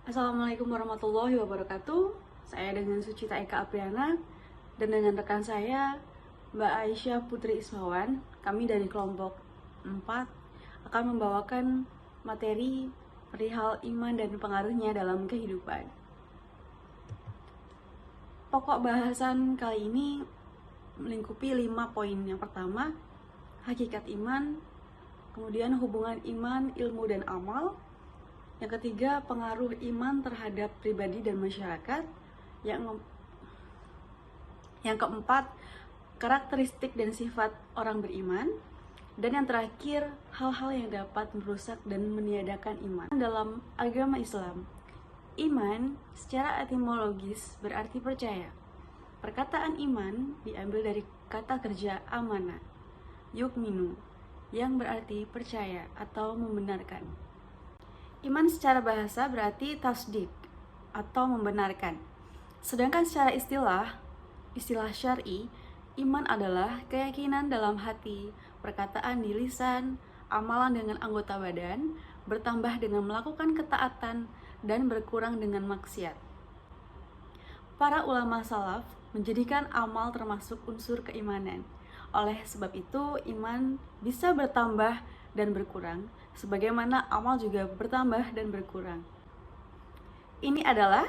Assalamualaikum warahmatullahi wabarakatuh. Saya dengan Sucita Eka Apriana dan dengan rekan saya Mbak Aisyah Putri Ismawan. Kami dari kelompok 4 akan membawakan materi perihal iman dan pengaruhnya dalam kehidupan. Pokok bahasan kali ini melingkupi 5 poin. Yang pertama, hakikat iman. Kemudian hubungan iman, ilmu, dan amal. Yang ketiga, pengaruh iman terhadap pribadi dan masyarakat. Yang keempat, karakteristik dan sifat orang beriman. Dan yang terakhir, hal-hal yang dapat merusak dan meniadakan iman. Dalam agama Islam, iman secara etimologis berarti percaya. Perkataan iman diambil dari kata kerja amanah, yu'minu, yang berarti percaya atau membenarkan. Iman secara bahasa berarti tasdik atau membenarkan. Sedangkan secara istilah syar'i, iman adalah keyakinan dalam hati, perkataan di lisan, amalan dengan anggota badan, bertambah dengan melakukan ketaatan, dan berkurang dengan maksiat. Para ulama salaf menjadikan amal termasuk unsur keimanan. Oleh sebab itu, iman bisa bertambah dan berkurang, sebagaimana amal juga bertambah dan berkurang. Ini adalah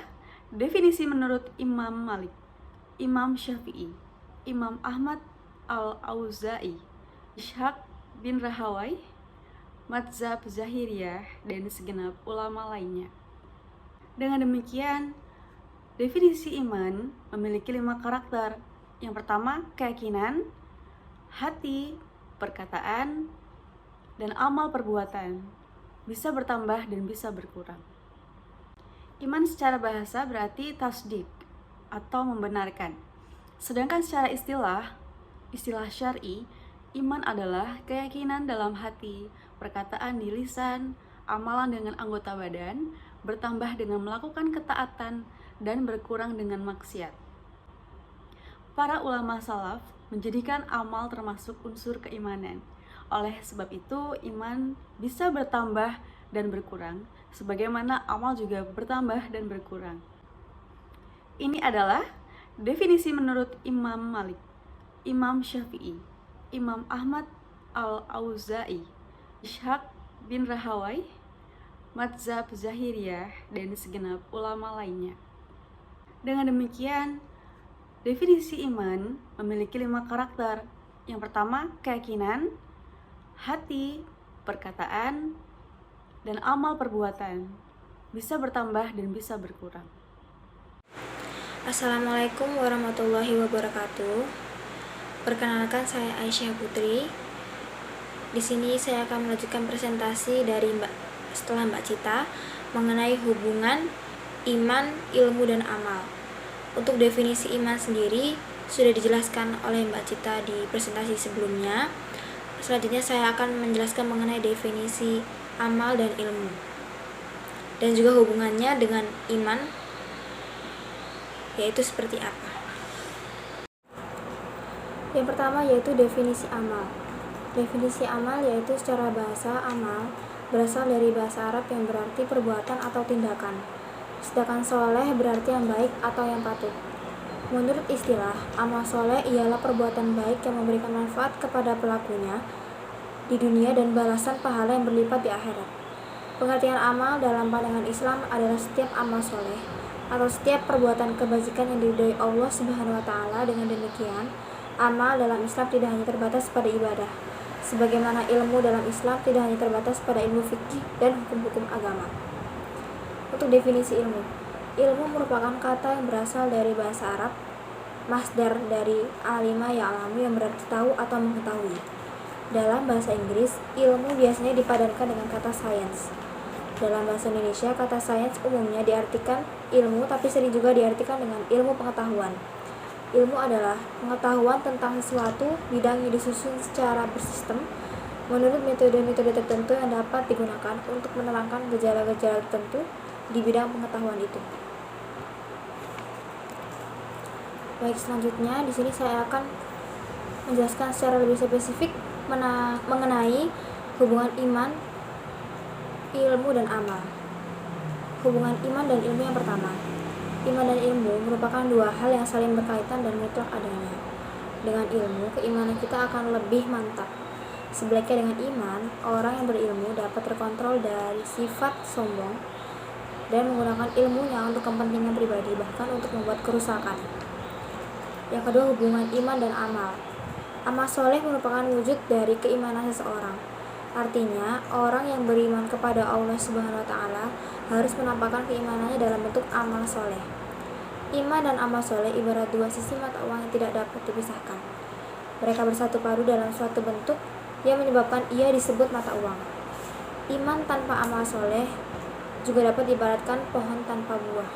definisi menurut Imam Malik, Imam Syafi'i, Imam Ahmad Al-Auza'i, Ishaq bin Rahawai, Madzhab Zahiriyah, dan segenap ulama lainnya. Dengan demikian, definisi iman memiliki 5 karakter. Yang pertama, keyakinan, hati, perkataan, dan amal perbuatan bisa bertambah dan bisa berkurang. Iman secara bahasa berarti tasdik atau membenarkan. Sedangkan secara istilah syar'i, iman adalah keyakinan dalam hati, perkataan di lisan, amalan dengan anggota badan, bertambah dengan melakukan ketaatan, dan berkurang dengan maksiat. Para ulama salaf menjadikan amal termasuk unsur keimanan. Oleh sebab itu, iman bisa bertambah dan berkurang, sebagaimana amal juga bertambah dan berkurang. Ini adalah definisi menurut Imam Malik, Imam Syafi'i, Imam Ahmad Al-Auza'i, Ishaq bin Rahawai, Madzhab Zahiriyah, dan segenap ulama lainnya. Dengan demikian, definisi iman memiliki 5 karakter. Yang pertama, keyakinan, hati, perkataan, dan amal perbuatan bisa bertambah dan bisa berkurang. Assalamualaikum warahmatullahi wabarakatuh. Perkenalkan, saya Aisyah Putri. Di sini saya akan melanjutkan presentasi setelah Mbak Cita mengenai hubungan iman, ilmu, dan amal. Untuk definisi iman sendiri sudah dijelaskan oleh Mbak Cita di presentasi sebelumnya. Selanjutnya saya akan menjelaskan mengenai definisi amal dan ilmu, dan juga hubungannya dengan iman, yaitu seperti apa. Yang pertama yaitu definisi amal. Definisi amal yaitu secara bahasa amal berasal dari bahasa Arab yang berarti perbuatan atau tindakan. Sedangkan soleh berarti yang baik atau yang patut. Menurut istilah, amal soleh ialah perbuatan baik yang memberikan manfaat kepada pelakunya di dunia dan balasan pahala yang berlipat di akhirat. Pengertian amal dalam pandangan Islam adalah setiap amal soleh atau setiap perbuatan kebajikan yang diridhoi Allah Subhanahu wa Ta'ala. Dengan demikian, amal dalam Islam tidak hanya terbatas pada ibadah, sebagaimana ilmu dalam Islam tidak hanya terbatas pada ilmu fikih dan hukum-hukum agama. Untuk definisi ilmu, ilmu merupakan kata yang berasal dari bahasa Arab, masdar dari alima ya'lamu yang berarti tahu atau mengetahui. Dalam bahasa Inggris, ilmu biasanya dipadankan dengan kata science. Dalam bahasa Indonesia, kata science umumnya diartikan ilmu, tapi sering juga diartikan dengan ilmu pengetahuan. Ilmu adalah pengetahuan tentang sesuatu bidang yang disusun secara bersistem menurut metode-metode tertentu yang dapat digunakan untuk menerangkan gejala-gejala tertentu di bidang pengetahuan itu. Baik, selanjutnya di sini saya akan menjelaskan secara lebih spesifik mengenai hubungan iman, ilmu, dan amal. Hubungan iman dan ilmu yang pertama. Iman dan ilmu merupakan dua hal yang saling berkaitan dan mutlak adanya. Dengan ilmu, keimanan kita akan lebih mantap. Sebaliknya dengan iman, orang yang berilmu dapat terkontrol dari sifat sombong dan menggunakan ilmunya untuk kepentingan pribadi, bahkan untuk membuat kerusakan. Yang kedua, hubungan iman dan amal. Amal soleh merupakan wujud dari keimanan seseorang. Artinya, orang yang beriman kepada Allah Subhanahu wa Ta'ala harus menampakkan keimanannya dalam bentuk amal soleh. Iman dan amal soleh ibarat dua sisi mata uang yang tidak dapat dipisahkan. Mereka bersatu padu dalam suatu bentuk yang menyebabkan ia disebut mata uang. Iman tanpa amal soleh juga dapat diibaratkan pohon tanpa buah.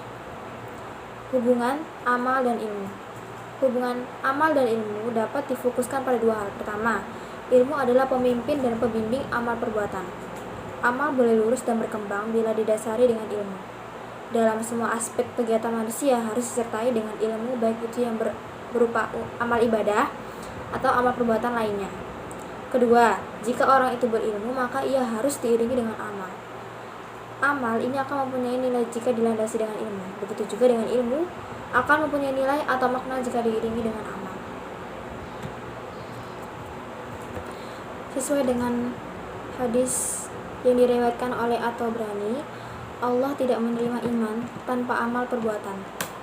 Hubungan amal dan ilmu. Hubungan amal dan ilmu dapat difokuskan pada dua hal. Pertama, ilmu adalah pemimpin dan pembimbing amal perbuatan. Amal boleh lurus dan berkembang bila didasari dengan ilmu. Dalam semua aspek kegiatan manusia harus disertai dengan ilmu, baik itu yang berupa amal ibadah atau amal perbuatan lainnya. Kedua, jika orang itu berilmu, maka ia harus diiringi dengan amal. Amal ini akan mempunyai nilai jika dilandasi dengan ilmu. Begitu juga dengan ilmu akan mempunyai nilai atau makna jika diiringi dengan amal. Sesuai dengan hadis yang diriwayatkan oleh At-Tabrani, Allah tidak menerima iman tanpa amal perbuatan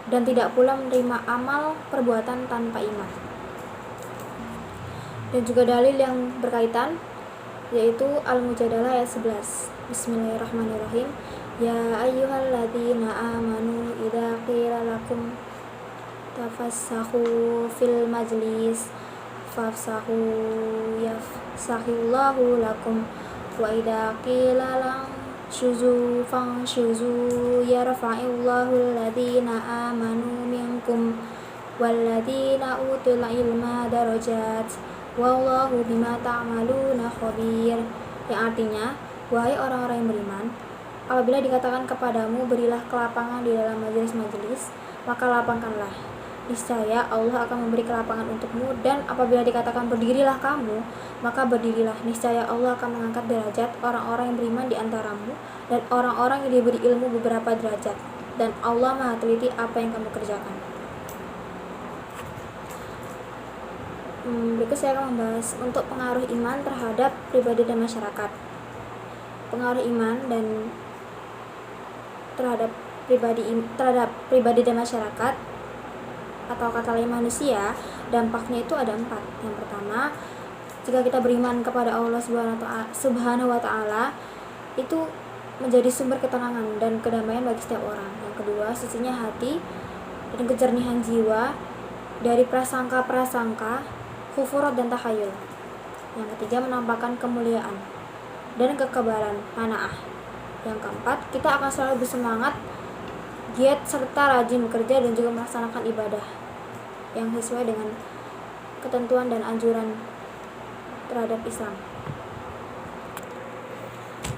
dan tidak pula menerima amal perbuatan tanpa iman. Dan juga dalil yang berkaitan yaitu Al-Mujadalah ayat 11. Bismillahirrahmanirrahim. Ya ayyuhalladzina amanu idza qila lakum tafassahu fil majlis fafsahu yafsahillahu lakum wa idza qila lanshuzu fanshuzu yarfa'illahu alladhina amanu minkum walladhina utul ilma darajat wallahu bima ta'maluna khabir. Yang artinya, wahai orang-orang yang beriman, apabila dikatakan kepadamu berilah kelapangan di dalam majelis-majelis, maka lapangkanlah. Niscaya Allah akan memberi kelapangan untukmu, dan apabila dikatakan berdirilah kamu, maka berdirilah. Niscaya Allah akan mengangkat derajat orang-orang yang beriman di antaramu dan orang-orang yang diberi ilmu beberapa derajat, dan Allah Maha teliti apa yang kamu kerjakan. Berikut saya akan membahas untuk pengaruh iman terhadap pribadi dan masyarakat. Pengaruh iman dan terhadap pribadi dan masyarakat atau kata lain manusia, dampaknya itu ada 4. Yang pertama, jika kita beriman kepada Allah Subhanahu wa Ta'ala, itu menjadi sumber ketenangan dan kedamaian bagi setiap orang. Yang kedua, sucinya hati dan kejernihan jiwa dari prasangka-prasangka, khufurat dan takhayul. Yang ketiga, menampakkan kemuliaan dan kekebalan qanaah. Yang keempat, kita akan selalu bersemangat, giat serta rajin bekerja dan juga melaksanakan ibadah yang sesuai dengan ketentuan dan anjuran terhadap Islam.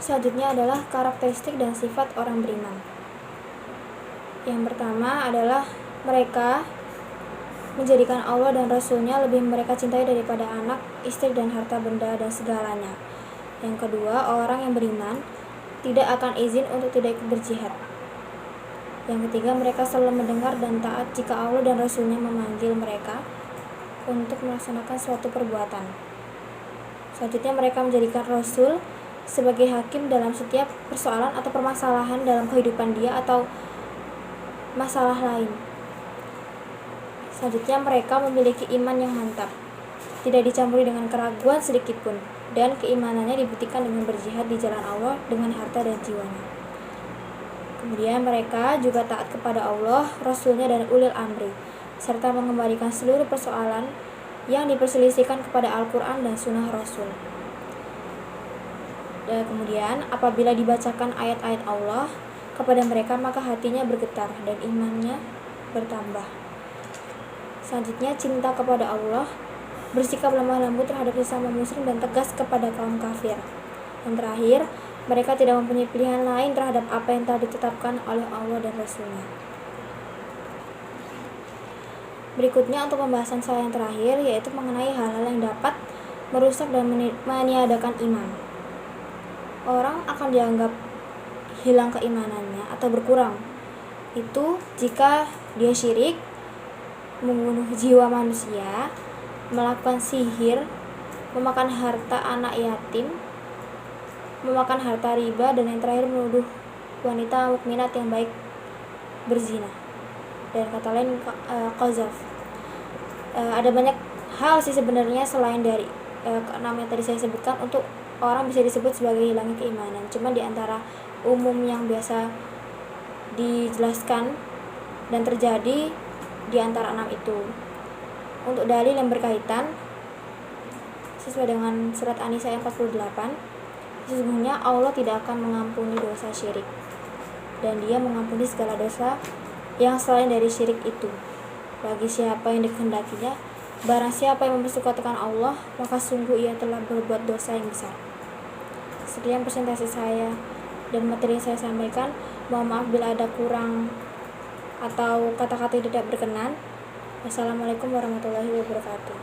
Selanjutnya adalah karakteristik dan sifat orang beriman. Yang pertama adalah mereka menjadikan Allah dan Rasul-Nya lebih mereka cintai daripada anak, istri, dan harta benda dan segalanya. Yang kedua, orang yang beriman tidak akan izin untuk tidak ikut berjihad. Yang ketiga, mereka selalu mendengar dan taat jika Allah dan Rasul-Nya memanggil mereka untuk melaksanakan suatu perbuatan. Selanjutnya, mereka menjadikan Rasul sebagai hakim dalam setiap persoalan atau permasalahan dalam kehidupan dia atau masalah lain. Selanjutnya, mereka memiliki iman yang mantap, tidak dicampuri dengan keraguan sedikitpun, dan keimanannya dibuktikan dengan berjihad di jalan Allah dengan harta dan jiwanya. Kemudian mereka juga taat kepada Allah, Rasul-Nya, dan ulil amri, serta mengembalikan seluruh persoalan yang diperselisihkan kepada Al-Quran dan Sunnah Rasul. Dan kemudian apabila dibacakan ayat-ayat Allah kepada mereka, maka hatinya bergetar dan imannya bertambah. Selanjutnya, cinta kepada Allah, bersikap lemah lembut terhadap sesama muslim dan tegas kepada kaum kafir. Yang terakhir, mereka tidak mempunyai pilihan lain terhadap apa yang telah ditetapkan oleh Allah dan Rasul-Nya. Berikutnya untuk pembahasan saya yang terakhir, yaitu mengenai hal-hal yang dapat merusak dan meniadakan iman. Orang akan dianggap hilang keimanannya atau berkurang itu jika dia syirik, membunuh jiwa manusia, melakukan sihir, memakan harta anak yatim, memakan harta riba, dan yang terakhir menuduh wanita mukminat yang baik berzina. Dan kata lain qazaf. Ada banyak hal sih sebenarnya selain dari keenam yang tadi saya sebutkan untuk orang bisa disebut sebagai hilangnya keimanan. Cuma di antara umum yang biasa dijelaskan dan terjadi di antara 6 itu. Untuk dalil yang berkaitan sesuai dengan surat An-Nisa ayat 48, sesungguhnya Allah tidak akan mengampuni dosa syirik, dan Dia mengampuni segala dosa yang selain dari syirik itu bagi siapa yang dikehendakinya. Barang siapa yang mempersekutukan Allah, maka sungguh ia telah berbuat dosa yang besar. Sekian presentasi saya dan materi yang saya sampaikan. Mohon maaf bila ada kurang atau kata-kata yang tidak berkenan. Wassalamualaikum warahmatullahi wabarakatuh.